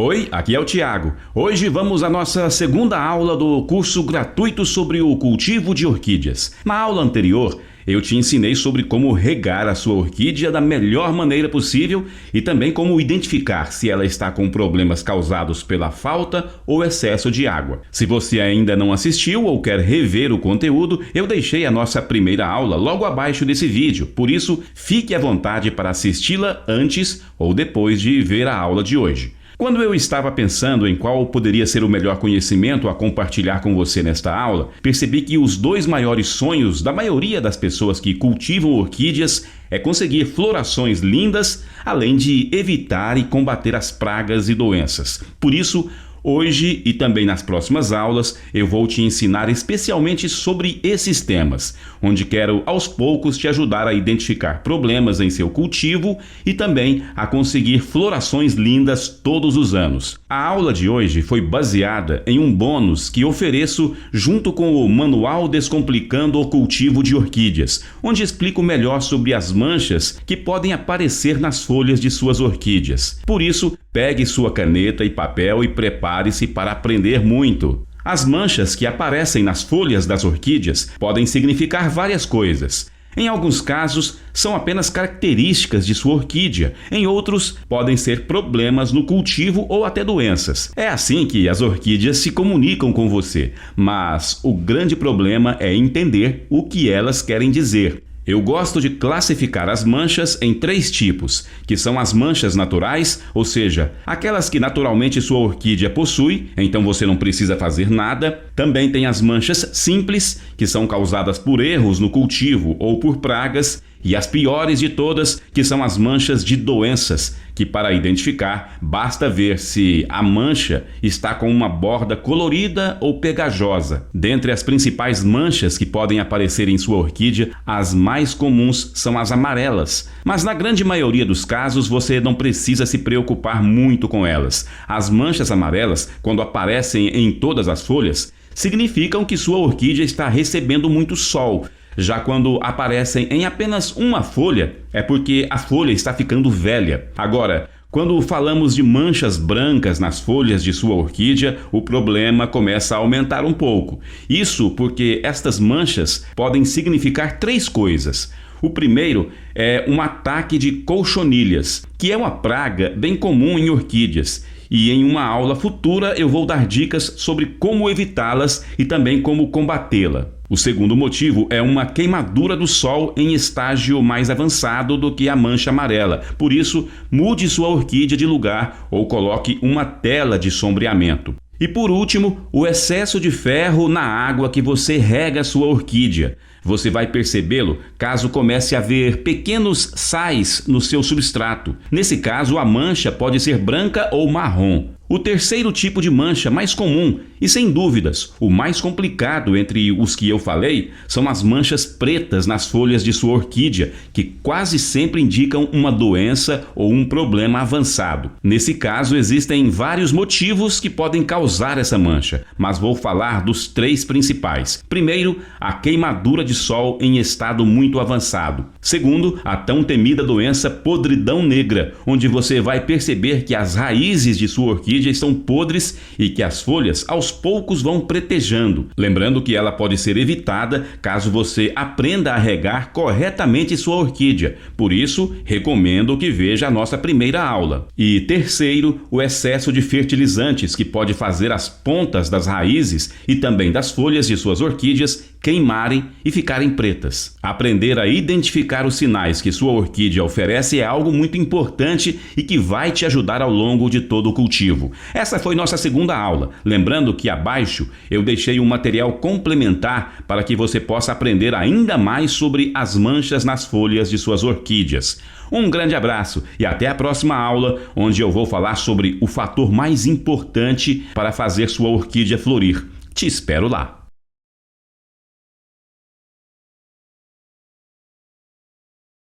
Oi, aqui é o Thiago. Hoje vamos à nossa segunda aula do curso gratuito sobre o cultivo de orquídeas. Na aula anterior, eu te ensinei sobre como regar a sua orquídea da melhor maneira possível e também como identificar se ela está com problemas causados pela falta ou excesso de água. Se você ainda não assistiu ou quer rever o conteúdo, eu deixei a nossa primeira aula logo abaixo desse vídeo, por isso fique à vontade para assisti-la antes ou depois de ver a aula de hoje. Quando eu estava pensando em qual poderia ser o melhor conhecimento a compartilhar com você nesta aula, percebi que os dois maiores sonhos da maioria das pessoas que cultivam orquídeas é conseguir florações lindas, além de evitar e combater as pragas e doenças. Por isso, hoje e também nas próximas aulas, eu vou te ensinar especialmente sobre esses temas, onde quero aos poucos te ajudar a identificar problemas em seu cultivo e também a conseguir florações lindas todos os anos. A aula de hoje foi baseada em um bônus que ofereço junto com o Manual Descomplicando o Cultivo de Orquídeas, onde explico melhor sobre as manchas que podem aparecer nas folhas de suas orquídeas. Por isso, pegue sua caneta e papel e prepare-se para aprender muito. As manchas que aparecem nas folhas das orquídeas podem significar várias coisas. Em alguns casos, são apenas características de sua orquídea. Em outros, podem ser problemas no cultivo ou até doenças. É assim que as orquídeas se comunicam com você. Mas o grande problema é entender o que elas querem dizer. Eu gosto de classificar as manchas em 3 tipos, que são as manchas naturais, ou seja, aquelas que naturalmente sua orquídea possui, então você não precisa fazer nada. Também tem as manchas simples, que são causadas por erros no cultivo ou por pragas. E as piores de todas, que são as manchas de doenças, que para identificar, basta ver se a mancha está com uma borda colorida ou pegajosa. Dentre as principais manchas que podem aparecer em sua orquídea, as mais comuns são as amarelas. Mas na grande maioria dos casos, você não precisa se preocupar muito com elas. As manchas amarelas, quando aparecem em todas as folhas, significam que sua orquídea está recebendo muito sol. Já quando aparecem em apenas uma folha, é porque a folha está ficando velha. Agora, quando falamos de manchas brancas nas folhas de sua orquídea, o problema começa a aumentar um pouco. Isso porque estas manchas podem significar 3 coisas. O primeiro é um ataque de cochonilhas, que é uma praga bem comum em orquídeas. E em uma aula futura eu vou dar dicas sobre como evitá-las e também como combatê-la. O segundo motivo é uma queimadura do sol em estágio mais avançado do que a mancha amarela. Por isso, mude sua orquídea de lugar ou coloque uma tela de sombreamento. E por último, o excesso de ferro na água que você rega sua orquídea. Você vai percebê-lo caso comece a ver pequenos sais no seu substrato. Nesse caso, a mancha pode ser branca ou marrom. O terceiro tipo de mancha mais comum e, sem dúvidas, o mais complicado entre os que eu falei são as manchas pretas nas folhas de sua orquídea, que quase sempre indicam uma doença ou um problema avançado. Nesse caso, existem vários motivos que podem causar essa mancha, mas vou falar dos 3 principais. Primeiro, a queimadura de sol em estado muito avançado. Segundo, a tão temida doença podridão negra, onde você vai perceber que as raízes de sua orquídea estão podres e que as folhas aos poucos vão pretejando. Lembrando que ela pode ser evitada caso você aprenda a regar corretamente sua orquídea. Por isso, recomendo que veja a nossa primeira aula. E terceiro, o excesso de fertilizantes que pode fazer as pontas das raízes e também das folhas de suas orquídeas queimarem e ficarem pretas. Aprender a identificar os sinais que sua orquídea oferece é algo muito importante e que vai te ajudar ao longo de todo o cultivo. Essa foi nossa segunda aula. Lembrando que abaixo eu deixei um material complementar para que você possa aprender ainda mais sobre as manchas nas folhas de suas orquídeas. Um grande abraço e até a próxima aula, onde eu vou falar sobre o fator mais importante para fazer sua orquídea florir. Te espero lá!